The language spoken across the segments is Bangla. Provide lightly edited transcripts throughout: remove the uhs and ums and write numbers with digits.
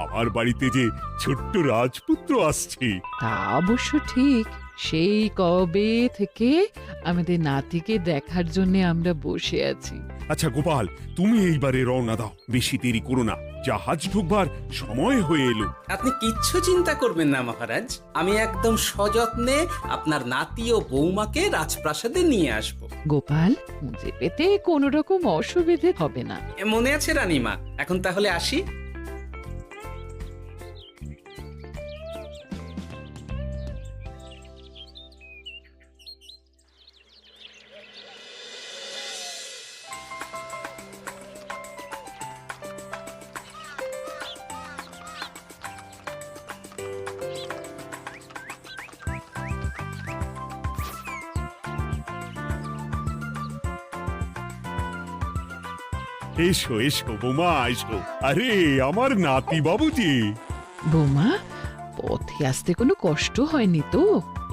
আমার বাড়িতে যে ছোট্ট রাজপুত্র আসছে। তা অবশ্য ঠিক। সেই কবে থেকে আমাদের নাতিকে দেখার জন্য আমরা বসে আছি। আচ্ছা গোপাল, তুমি এইবারে রওনা দাও, বেশি দেরি করো না, জাহাজ ঢুকবার সময় হয়ে এলো। আপনি কিচ্ছু চিন্তা করবেন না মহারাজ, আমি একদম সযত্নে আপনার নাতি ও বৌমাকে রাজপ্রাসাদে নিয়ে আসব। গোপাল, খুঁজে পেতে কোনো রকম অসুবিধে হবে না। মনে আছে রানীমা? এখন তাহলে আসি। এসো এসো বৌমা, এসো। আরে আমার নাতি বাবু যে। বৌমা, পথে আসতে কোনো কষ্ট হয়নি তো?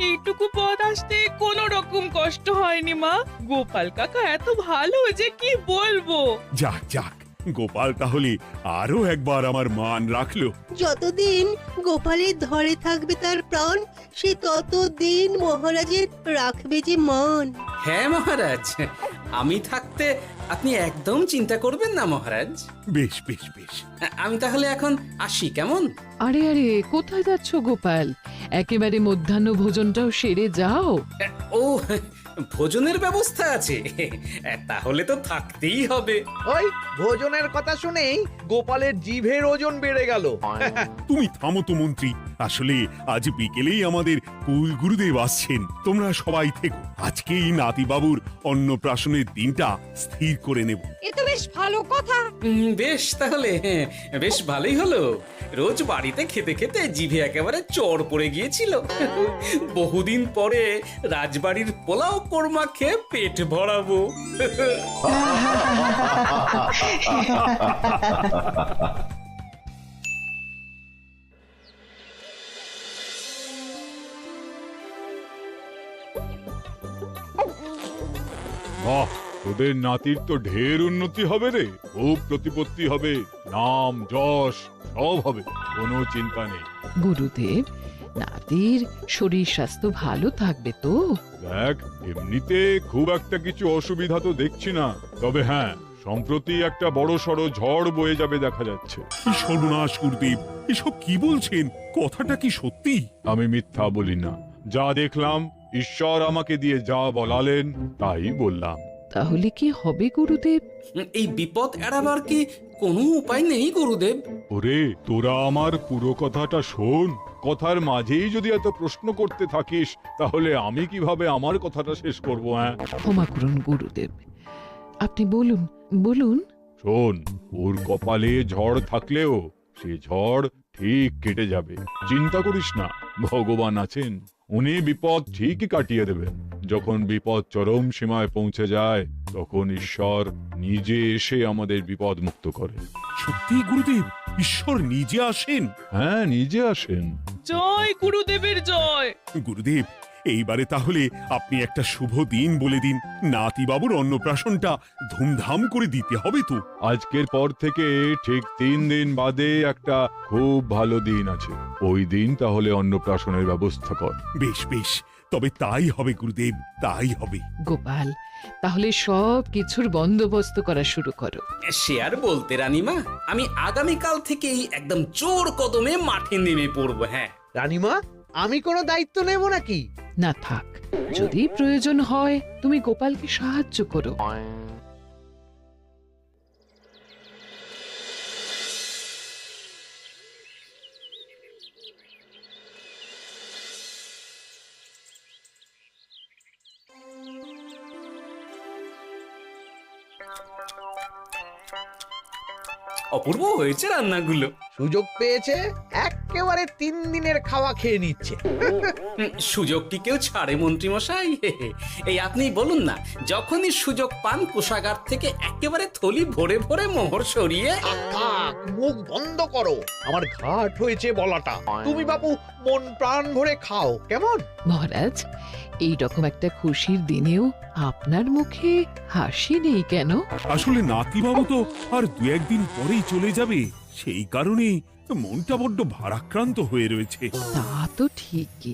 এইটুকু পথ আসতে কোনো রকম কষ্ট হয়নি মা। গোপাল কাকা এত ভালো যে কি বলবো। যাক যাক, গোপাল তাহলে আরো একবার আমার মান রাখলো। যতদিন গোপালের ধরে থাকবে তার প্রাণ, সে ততদিন মহারাজের রাখবে যে মান। হ্যাঁ মহারাজ, আমি থাকতে আপনি একদম চিন্তা করবেন না মহারাজ। বেশ বেশ বেশ। আমি তাহলে এখন আসি, কেমন? আরে আরে, কোথায় যাচ্ছ গোপাল? একেবারে মধ্যাহ্ন ভোজনটাও সেরে যাও। ও, ভোজনের ব্যবস্থা আছে? তাহলে তো থাকতেই হবে। ওই ভোজনের কথা শুনেই গোপালের জিভের ওজন বেড়ে গেল। তুমি থামো তো মন্ত্রী, আসলে আজ বিকেলেই আমাদের কুল গুরুদেব আসছেন। তোমরা সবাই থেকো, আজকেই নাতি বাবুর অন্নপ্রাশনের দিনটা স্থির করে নেব। এ তো বেশ ভালো কথা। বেশ তাহলে, বেশ ভালোই হলো। রোজ বাড়িতে খেতে খেতে জিভে একেবারে চড় পড়ে গিয়েছিল। বহুদিন পরে রাজবাড়ির পোলাও কোরমা খেয়ে পেট ভরাবো। বাহ, তোদের নাতির তো ঢের উন্নতি হবে রে, খুব প্রতিপত্তি হবে, নাম যশ সব হবে, কোনো চিন্তা নেই। গুরুদেব, নাতির শরীর স্বাস্থ্য ভালো থাকবে তো? দেখ, এমনিতে খুব একটা কিছু অসুবিধা তো দেখছি না, তবে হ্যাঁ, সম্প্রতি একটা বড় সড়ো ঝড় বয়ে যাবে দেখা যাচ্ছে। কি সর্বনাশ গুরুদেব, এসব কি বলছেন? কথাটা কি সত্যি? আমি মিথ্যা বলি না, যা দেখলাম, ঈশ্বর আমাকে দিয়ে যা বলালেন তাই বললাম। তাহলে কি হবে গুরুদেব? এই বিপদ এড়াবার কি কোনো উপায় নেই গুরুদেব? ওরে, তোরা আমার পুরো কথাটা শোন, কথার মাঝেই যদি এত প্রশ্ন করতে থাকিস তাহলে আমি কিভাবে আমার কথাটা শেষ করব? হ্যাঁ, ক্ষমা করুন গুরুদেব, আপনি বলুন বলুন। শোন, ওর কপালে ঝড় থাকলেও সে ঝড় ঠিক কেটে যাবে, চিন্তা করিস না, ভগবান আছেন, উনি বিপদ ঠিকই কাটিয়ে দেবেন। যখন বিপদ চরম সীমায় পৌঁছে যায় তখন ঈশ্বর নিজে এসে আমাদের বিপদ মুক্ত করে। সত্যি গুরুদেব, ঈশ্বর নিজে আসেন? হ্যাঁ, নিজে আসেন। জয় গুরুদেবের জয়। গুরুদেব, এইবারে তাহলে আপনি একটা শুভ দিন বলে দিন, নাতি বাবুর অন্নপ্রাশনটা ধুমধাম করে দিতে হবে তো। আজকের পর থেকে ঠিক 3 দিন বাদে একটা খুব ভালো দিন আছে, ওই দিন তাহলে অন্নপ্রাশনের ব্যবস্থা কর। বেশ বেশ, তবে তাই হবে গুরুদেব, তাই হবে। গোপাল, তাহলে সব কিছুর বন্দোবস্ত করা শুরু করো। সে আর বলতে রানীমা, আমি আগামীকাল থেকেই একদম জোর কদমে মাঠে নেমে পড়বো। হ্যাঁ রানীমা, আমি কোনো দায়িত্ব নেব নাকি? না থাক, যদি প্রয়োজন হয় তুমি গোপালকে সাহায্য করো। অপূর্ব হয়েছে রান্নাগুলো। সুযোগ পেয়েছে, একেবারে 3 দিনের খাওয়া খেয়ে নিচ্ছে। সুযোগ কি কেউ ছাড়ে মন্ত্রী মশাই? এই আপনি বলুন না, যখনই সুযোগ পান কোষাগার থেকে একেবারে থলি ভরে ভরে মোহর সরিয়ে। থাক, মুখ বন্ধ করো, আমার ঘাট হয়েছে বলাটা। তুমি বাবু মন প্রাণ ভরে খাও, কেমন? মহারাজ, এই রকম একটা খুশির দিনেও আপনার মুখে হাসি নেই কেন? আসলে নাতি বাবু তো আর 2-1 দিন পরেই চলে যাবে, সেই কারণেই মনটা বড্ড ভারাক্রান্ত হয়ে রয়েছে। তা তো ঠিকই,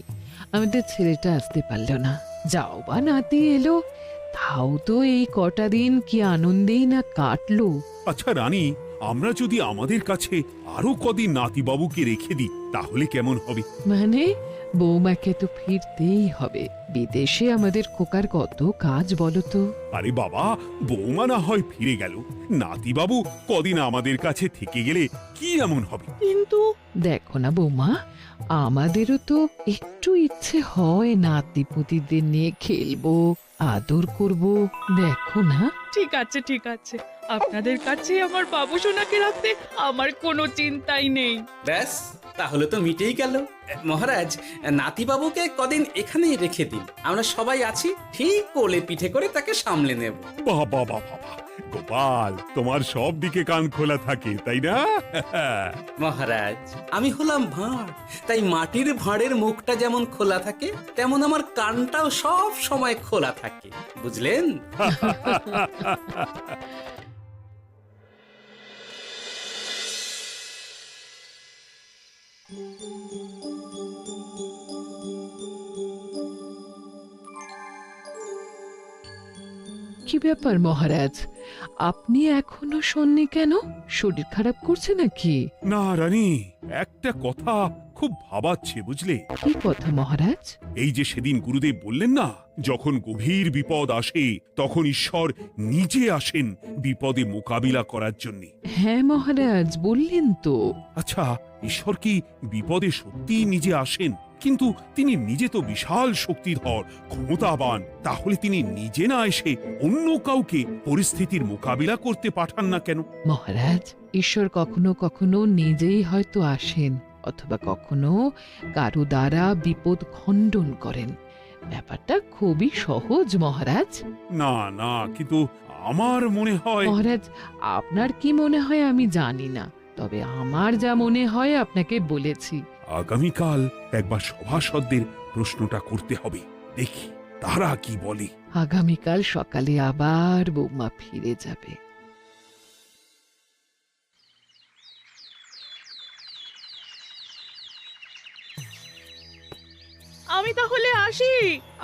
আমাদের ছেলেটা আসতে পারলো না। যাও বা নাতি এলো, তাও তো এই কটা দিন কি আনন্দেই না কাটলো। আচ্ছা রানী, আমরা যদি আমাদের কাছে আরো কদিন নাতিবাবুকে রেখে দিই তাহলে কেমন হবে? মানে বৌমাকে তো ফিরতেই হবে, বিদেশে আমাদের খোকার কত কাজ বলো তো। আরে বাবা, বৌমা না হয় ফিরে গেল, নাতিবাবু কদিন আমাদের কাছে থেকে গেলে কি এমন হবে? কিন্তু দেখো না বৌমা, আমাদেরও তো একটু ইচ্ছে হয় নাতিপুতিদের নিয়ে খেলবো, আদর করব। দেখো না। ঠিক আছে ঠিক আছে, আপনাদের কাছে আমার বাবু সোনাকে রাখতে আমার কোনো চিন্তাই নেই। ব্যাস, তাহলে তো মিটেই গেল। মহারাজ, নাতিবাবুকে কদিন এখানেই রেখে দিন, আমরা সবাই আছি, ঠিক কোলে পিঠে করে তাকে সামলে নেব। বাবা বাবা বাবা, গোপাল তোমার সব দিকে কান খোলা থাকে তাই না? মহারাজ, আমি হলাম ভাঁড়, তাই মাটির ভাঁড়ের মুখটা যেমন খোলা থাকে তেমন আমার কানটাও সব সময় খোলা থাকে, বুঝলেন? কি ব্যাপার মহারাজ, আপনি এখনো শোননি কেন? শরীর খারাপ করছে নাকি? না রানী, একটা কথা খুব ভাবাচ্ছে বুঝলে। কি কথা মহারাজ? এই যে সেদিন গুরুদেব বললেন না, যখন গভীর বিপদ আসে তখন ঈশ্বর নিজে আসেন বিপদে মোকাবিলা করার জন্য। হ্যাঁ মহারাজ, বললেন তো। আচ্ছা, ঈশ্বর কি বিপদে সত্যিই নিজে আসেন? কিন্তু তিনি নিজে তো বিশাল শক্তিধর, ক্ষমতাবান, তাহলে তিনি নিজে না এসে অন্য কাউকে পরিস্থিতির মোকাবিলা করতে পাঠান না কেন? মহারাজ, ঈশ্বর কখনো কখনো নিজেই হয়তো আসেন, অথবা কখনো কারো দ্বারা বিপদ খণ্ডন করেন। ব্যাপারটা খুবই সহজ মহারাজ। না না, কিন্তু আমার মনে হয়। মহারাজ, আপনার কি মনে হয় আমি জানি না, তবে আমার যা মনে হয় আপনাকে বলেছি। আগামীকাল একবার সভাসদদের প্রশ্নটা করতে হবে, দেখি তারা কি বলে। আগামীকাল সকালে আবার বৌমা ফিরে যাবে। আমি তাহলে আসি,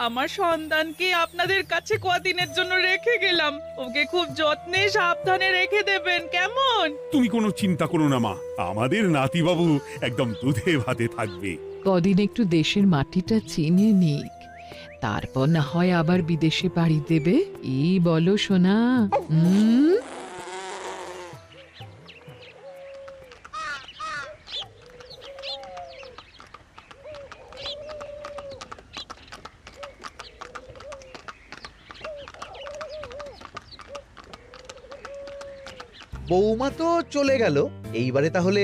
আমার সন্তানকে আপনাদের কাছে কদিনের জন্য রেখে গেলাম, ওকে খুব যত্নে সাবধানে রেখে দেবেন, কেমন? তুমি কোনো চিন্তা করো না মা, আমাদের নাতিবাবু একদম দুধে ভাতে থাকবে। কদিন একটু দেশের মাটিটা চিনে নিক, তারপর না হয় আবার বিদেশে পাড়ি দেবে। এই বলো সোনা। বৌমা তো চলে গেল, এইবারে তাহলে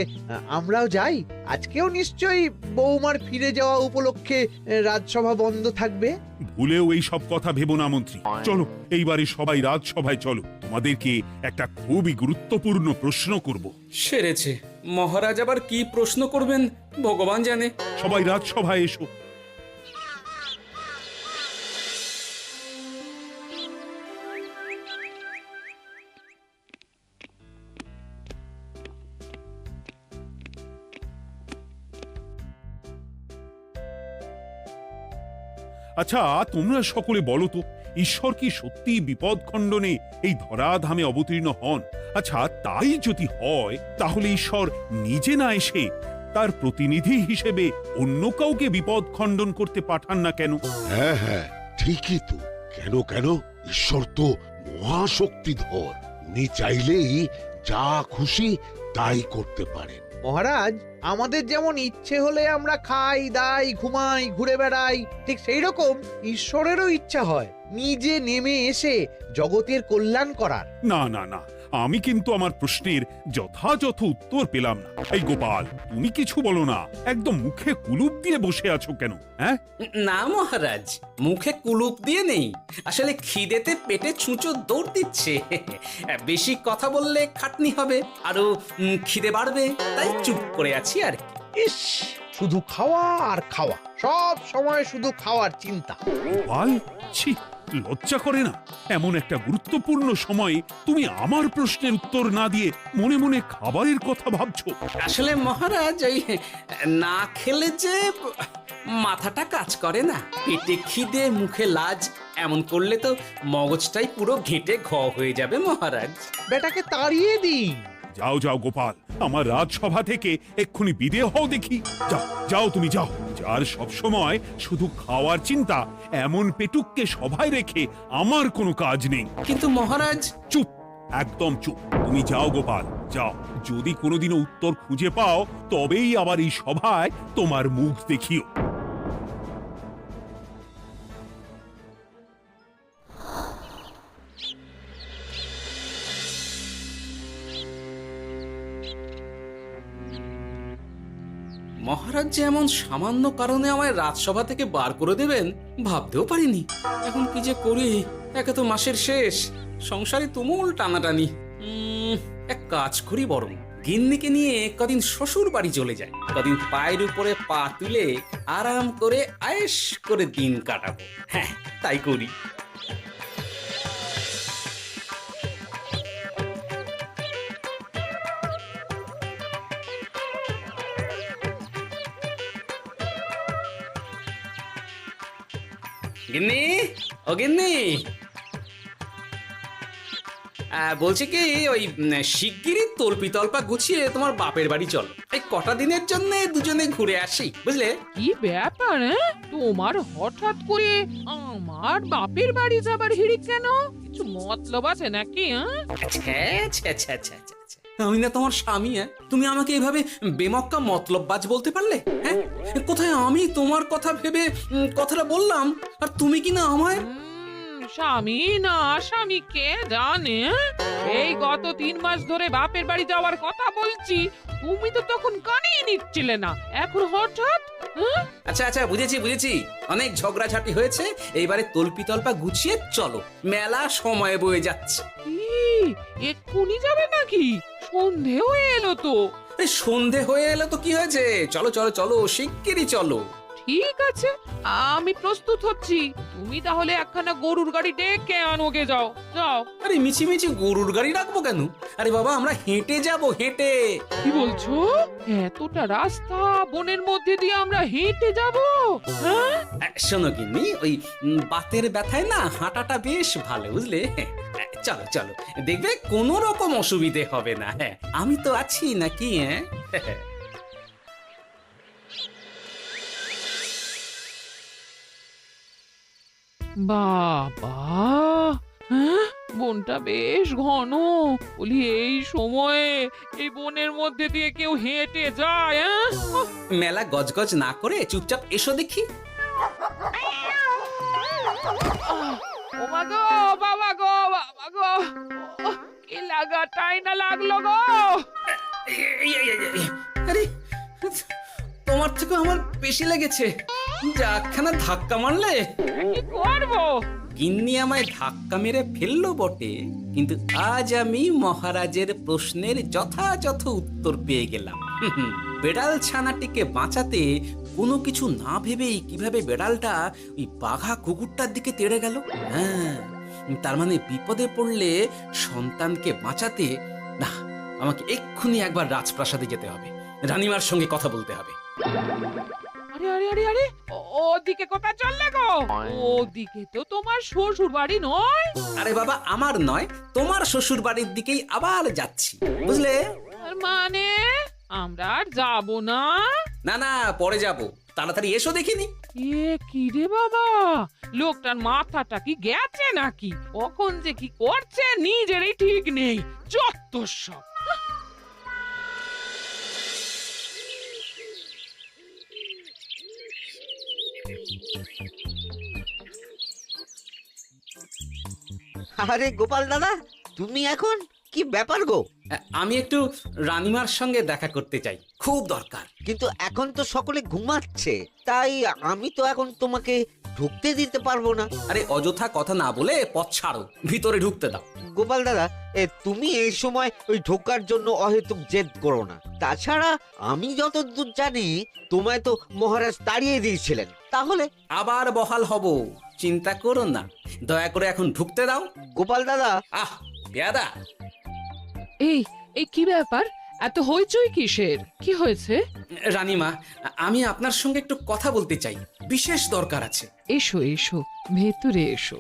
আমরাও যাই। আজকেও নিশ্চয়ই বৌমার ফিরে যাওয়া উপলক্ষে রাজসভা বন্ধ থাকবে। ভুলেও এই সব কথা ভেবো না মন্ত্রী। চলো এইবারে সবাই রাজসভায় চলো, তোমাদেরকে একটা খুবই গুরুত্বপূর্ণ প্রশ্ন করব। সেরেছে, মহারাজ আবার কি প্রশ্ন করবেন ভগবান জানে। সবাই রাজসভায় এসো। আচ্ছা, তোমরা সকলে বলো তো, ঈশ্বর কি সত্যি বিপদ খণ্ডনে এই ধরাধামে অবতীর্ণ হন? আচ্ছা, তাই যদি হয় তাহলে ঈশ্বর নিজে না এসে তার প্রতিনিধি হিসেবে অন্য কাউকে বিপদ খণ্ডন করতে পাঠান না কেন? হ্যাঁ হ্যাঁ, ঠিকই তো। কেন কেন, ঈশ্বর তো মহাশক্তিধর, উনি চাইলেই যা খুশি তাই করতে পারেন। মহারাজ, আমাদের যেমন ইচ্ছে হলে আমরা খাই দাই ঘুমাই ঘুরে বেড়াই, ঠিক সেই রকম ঈশ্বরেরও ইচ্ছা হয় নিজে নেমে এসে জগতের কল্যাণ করার। না না না, আমি কিন্তু আমার প্রশ্নের যথাযথ উত্তর পেলাম না। এই গোপাল, তুমি কিছু বলো না, একদম মুখে কুলুপ দিয়ে বসে আছো কেন? হ্যাঁ, না মহারাজ, মুখে কুলুপ দিয়ে নেই, আসলে খিদেতে পেটে ছুঁচো দৌড় দিচ্ছে। বেশি কথা বললে খাটনি হবে, আরো খিদে বাড়বে, তাই চুপ করে আছি আর কি। ইস, শুধু খাওয়া আর খাওয়া, সব সময় শুধু খাওয়ার চিন্তা। গোপাল, ছি, লজ্জা করে না? এমন একটা গুরুত্বপূর্ণ সময়ে তুমি আমার প্রশ্নের উত্তর না দিয়ে মনে মনে খাবারের কথা ভাবছো। আসলে মহারাজ ওই না খেলে যে মাথাটা কাজ করে না, পেটে খিদে মুখে লাজ, এমন করলে তো মগজটাই পুরো ঘেঁটে ঘ হয়ে যাবে মহারাজ। বেটাকে তাড়িয়ে দিন। যাও যাও গোপাল, আমার রাজসভা থেকে এক্ষুনি বিদে হও দেখি। যাও যাও, তুমি যাও। যার সব সময় শুধু খাওয়ার চিন্তা, এমন পেটুককে সভায় রেখে আমার কোনো কাজ নেই। কিন্তু মহারাজ, চুপ, একদম চুপ। তুমি যাও গোপাল, যাও। যদি কোনোদিনও উত্তর খুঁজে পাও তবেই আবার এই সভায় তোমার মুখ দেখিও। মহারাজ যে এমন সামান্য কারণে আমায় রাজসভা থেকে বার করে দেবেন ভাবতেও পারিনি। এখন কি যে করি, একে তো মাসের শেষ, সংসারে তুমুল টানাটানি। এক কাজ করি বরং, গিন্নিকে নিয়ে কদিন শ্বশুর বাড়ি চলে যায়, কদিন পায়ের উপরে পা তুলে আরাম করে আয়েশ করে দিন কাটাবো। হ্যাঁ, তাই করি। গিন্নি, ও গিন্নি, বলছি কি, ওই শিগগিরই তল্পি তল্পা গুছিয়ে তোমার বাপের বাড়ি চলো। এই কটা দিনের জন্য দুজনে ঘুরে আসি, বুঝলে? কি ব্যাপার? তোমার হঠাৎ করে আমার বাপের বাড়ি যাবার হিড়িক কেন? কিছু মতলব আছে নাকি? আমি না তোমার স্বামী? তুমি আমাকে এভাবে বেমক্কা মতলববাজ বলতে পারলে? হ্যাঁ, কোথায় আমি তোমার কথা ভেবে কথাটা বললাম, আর তুমি কি না আমায় স্বামী না স্বামী কে জানে? এই গত 3 মাস ধরে বাপের বাড়ি যাওয়ার কথা বলছি, তুমি তো তখন কানেই নিচ্ছিলে না, এখন হঠাৎ? আচ্ছা আচ্ছা, বুঝেছি বুঝেছি, অনেক ঝগড়াঝাটি হয়েছে, এইবারে তল্পি তল্পা গুছিয়ে চলো, মেলা সময় বয়ে যাচ্ছে। কি এক্ষুনি যাবে নাকি? সন্ধে হয়ে এলো তো। সন্ধে হয়ে এলো তো কি হয়েছে, চলো চলো চলো, শিগগিরই চলো। ঠিক আছে, আমি প্রস্তুত হচ্ছি। তুমি তাহলে একখানা গরুর গাড়ি ডেকে আনোগে, যাও যাও। আরে মিছিমিছি গরুর গাড়ি রাখবো কেন? আরে বাবা, আমরা হেঁটে যাব, হেঁটে। কি বলছো? এতটা রাস্তা বনের মধ্যে দিয়ে আমরা হেঁটে যাব? হ্যাঁ, শোনো গিন্নি, ওই বাতের ব্যথায় না হাঁটাটা বেশ ভালো, বুঝলে? চলো চলো, দেখবে কোনো রকম অসুবিধে হবে না। হ্যাঁ, আমি তো আছি নাকি? হ্যাঁ, বাবা, হ্যাঁ, বনটা বেশ ঘন। বলি, এই সময়ে এই বনের মধ্যে দিয়ে কেউ হেঁটে যায়? মেলা গজগজ না করে চুপচাপ এসো দেখি। ও মা গো, বাবা গো, বাবা গো, কি লাগাটাই না লাগলো গো। আরে, তোমার থেকে আমার বেশি লেগেছে, যাখানা ধাক্কা মারলে। কি করবো? গিন্নি আমায় ধাক্কা মেরে ফেললো বটে, কিন্তু আজ আমি মহারাজের প্রশ্নের যথাযথ উত্তর পেয়ে গেলাম। বেড়াল ছানাটিকে বাঁচাতে কোনো কিছু না ভেবেই কিভাবে বেড়ালটা ওই বাঘা কুকুরটার দিকে তেড়ে গেল। হ্যাঁ, তার মানে বিপদে পড়লে সন্তানকে বাঁচাতে না, আমাকে এক্ষুনি একবার রাজপ্রাসাদে যেতে হবে, রানীমার সঙ্গে কথা বলতে হবে। আরে আরে আরে আরে, ওদিকে কোথায় চললে গো? ওদিকে তো তোমার শ্বশুর বাড়ি নয়। আরে বাবা, আমার নয়, তোমার শ্বশুর বাড়ির দিকেই আবার যাচ্ছি, বুঝলে? মানে আমরা আর যাবো না? না না, পরে যাব, তাড়াতাড়ি এসো দেখিনি। এ কি রে বাবা, লোকটার মাথাটা কি গেছে নাকি? কখন যে কি করছে নিজেরই ঠিক নেই, যত সব। আরে গোপাল দাদা, তুমি এখন কি ব্যাপার গো? আমি একটু রানীমার সঙ্গে দেখা করতে চাই, খুব দরকার। কিন্তু এখন তো সকলে ঘুমাচ্ছে, তাই আমি তো এখন তোমাকে ঢুকতে দিতে পারবো না। আরে অযথা কথা না বলে পথ ছাড়ো, ভিতরে ঢুকতে দাও। গোপাল দাদা, তুমি এই সময় ওই ঢোকার জন্য অহেতুক জেদ করো না। তাছাড়া আমি যতদূর জানি তোমায় তো মহারাজ তাড়িয়ে দিয়েছিলেন, তাহলে আবার বহাল হব, চিন্তা করো না, দয়া করে এখন ঢুকতে দাও। গোপাল দাদা, আহ পেয়াদা, এই এই কি ব্যাপার? এত হইচই কিসের? কি হয়েছে? রানীমা, আমি আপনার সঙ্গে একটু কথা বলতে চাই, বিশেষ দরকার আছে। এসো এসো, ভেতরে এসো।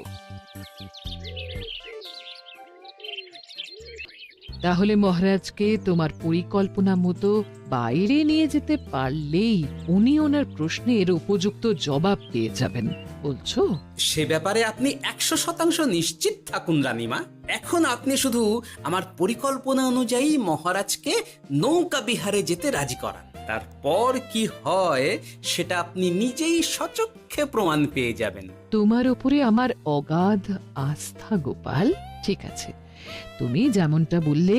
তাহলে মহারাজকে তোমার পরিকল্পনা মতো বাইরে নিয়ে যেতে পারলেই উনি ওনার প্রশ্নের উপযুক্ত জবাব পেয়ে যাবেন, বলছো? সে ব্যাপারে আপনি 100% নিশ্চিত থাকুন রানীমা। এখন আপনি শুধু আমার পরিকল্পনা অনুযায়ী মহারাজকে নৌকা বিহারে যেতে রাজি করান। তারপর কি হয় সেটা আপনি নিজেই সচক্ষে প্রমাণ পেয়ে যাবেন। তোমার উপরে আমার অগাধ আস্থা গোপাল। ঠিক আছে, তুমি যেমনটা বললে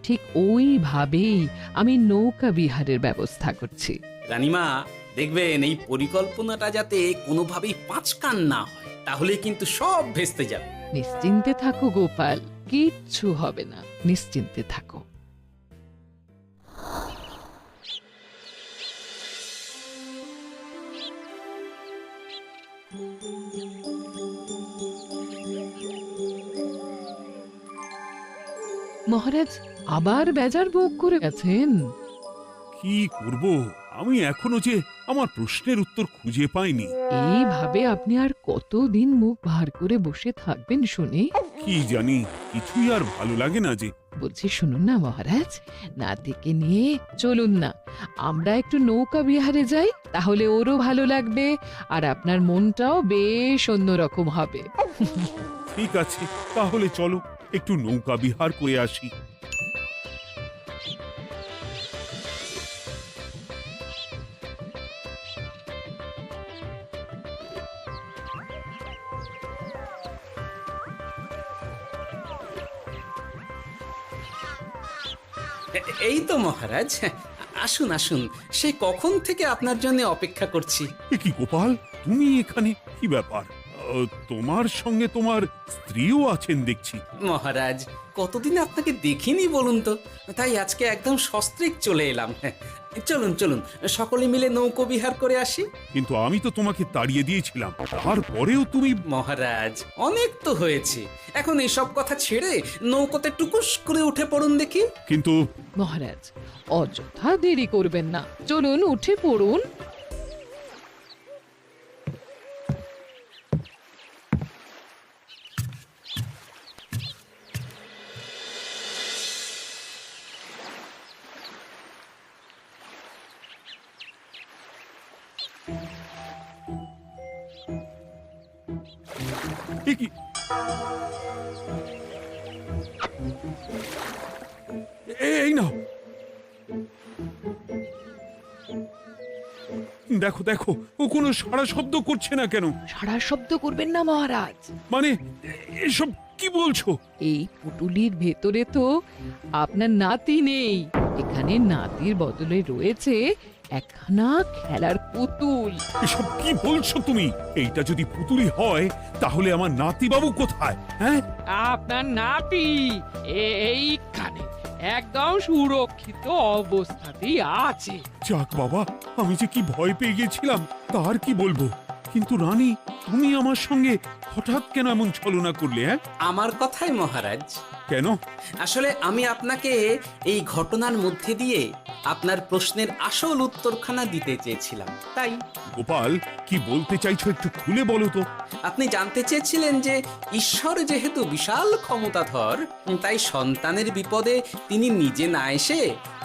ঠিক ওইভাবেই আমি নৌকা বিহারের ব্যবস্থা করছি। রানীমা, দেখবেন এই পরিকল্পনাটা যাতে কোনোভাবেই পাঁচকান না হয়, তাহলে কিন্তু সব ভেস্তে যাবে। নিশ্চিন্তে থাকো গোপাল, কিচ্ছু হবে না, নিশ্চিন্তে থাকো। মহারাজ আবার বেজার ভোগ করে গেছেন। কি করব, আমি এখনো যে আমার প্রশ্নের উত্তর খুঁজে পাইনি। এইভাবে আপনি আর কতদিন মুখ ভার করে বসে থাকবেন শুনি? কি জানি, কিছুই আর ভালো লাগে না যে। বলছি শুনুন না মহারাজ, নাতিকে নিয়ে চলুন না, আমরা একটু নৌকা বিহারে যাই, তাহলে ওরও ভালো লাগবে আর আপনার মনটাও বেশ অন্যরকম হবে। ঠিক আছে, তাহলে চলো একটু নৌকা বিহার করে আসি। এই তো মহারাজ, আসুন আসুন, সেই কখন থেকে আপনার জন্য অপেক্ষা করছি। এ কি গোপাল, তুমি এখানে? কি ব্যাপার? তোমার সঙ্গে তোমার স্ত্রীও আছেন দেখছি। মহারাজ, কতদিন আপনাকে দেখিনি বলুন তো, তাই আজকে একদম সস্ত্রীক চলে এলাম। চলুন চলুন, সকলে মিলে নৌকো বিহার করে আসি। কিন্তু আমি তো তোমাকে তাড়িয়ে দিয়েছিলাম, তারপরেও তুমি। মহারাজ, অনেক তো হয়েছে, এখন এসব কথা ছেড়ে নৌকোতে টুকুস করে উঠে পড়ুন দেখি। কিন্তু মহারাজ অযথা দেরি করবেন না, চলুন উঠে পড়ুন। এ কি? এই নাও, দেখো দেখো, ও কোনো সাড়া শব্দ করছে না কেন? সারা শব্দ করবেন না মহারাজ। মানে এসব কি বলছো? এই পুটুলির ভেতরে তো আপনার নাতি নেই, এখানে নাতির বদলে রয়েছে একখানা খেলার পুতুল। এসব কি বলছো তুমি? এইটা যদি পুতুলি হয় তাহলে আমার নাতি বাবু কোথায়? হ্যাঁ, আপনার নাতি এইখানে একদম সুরক্ষিত অবস্থাতেই আছে। যাক বাবা, আমি যে কি ভয় পেয়ে গেছিলাম তার কি বলবো। কিন্তু রানী, তুমি আমার সঙ্গে হঠাৎ কেন এমন ছলনা করলে? হ্যাঁ, আমার কথাই মহারাজ। কেন? আসলে আমি আপনাকে এই ঘটনার মধ্যে দিয়ে আপনার প্রশ্নের আসল উত্তরখানা দিতে চেয়েছিলাম, তাই। গোপাল, কি বলতে চাইছো একটু খুলে বলো তো। আপনি জানতে চেয়েছিলেন যে ঈশ্বর যেহেতু বিশাল ক্ষমতাধর, তাই সন্তানের বিপদে তিনি নিজে না এসে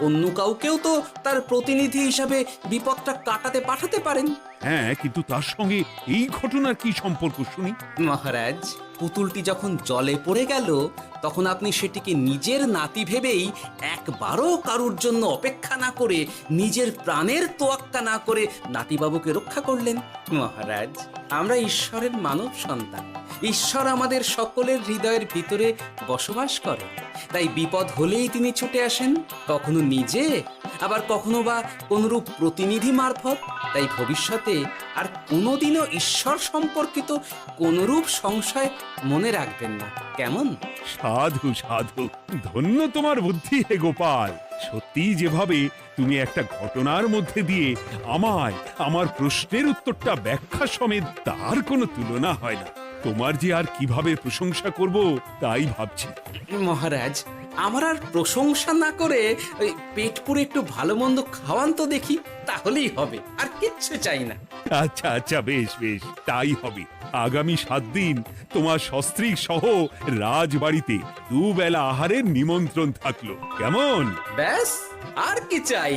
অন্য কাউকেও তো তার প্রতিনিধি হিসাবে বিপদটা কাটাতে পাঠাতে পারেন। হ্যাঁ, কিন্তু তার সঙ্গে এই ঘটনার কি সম্পর্ক শুনি? মহারাজ, পুতুলটি যখন জলে পড়ে গেল তখন আপনি সেটিকে নিজের নাতি ভেবেই একবারও কারুর জন্য অপেক্ষা না করে, নিজের প্রাণের তোয়াক্কা না করে নাতিবাবুকে রক্ষা করলেন। মহারাজ, আমরা ঈশ্বরের মানব সন্তান, ঈশ্বর আমাদের সকলের হৃদয়ের ভিতরে বসবাস করে, তাই বিপদ হলেই তিনি ছুটে আসেন, কখনো নিজে, আবার কখনো বা কোনরূপ প্রতিনিধি মারফত। তাই ভবিষ্যতে আর কোনোদিনও ঈশ্বর সম্পর্কিত কোনরূপ সংশয় মনে রাখবেন না, কেমন? সাধু সাধু, ধন্য তোমার বুদ্ধি হে গোপাল। সত্যি যেভাবে তুমি একটা ঘটনার মধ্যে দিয়ে আমায় আমার প্রশ্নের উত্তরটা ব্যাখ্যা সমেত, তার কোনো তুলনা হয় না। তোমার যে আর কিভাবে প্রশংসা করব তাই ভাবছি। মহারাজ, আমার আর প্রশংসা না করে ওই পেট পুরে একটু ভালো মন্দ খাওয়ান তো দেখি, তাহলেই হবে, আর কিচ্ছু চাই না। আচ্ছা আচ্ছা, বেশ বেশ, তাই হবে। আগামী 7 দিন তোমার সস্ত্রীক সহ রাজবাড়িতে দুবেলা আহারের নিমন্ত্রণ থাকলো, কেমন? ব্যাস, আর কি চাই?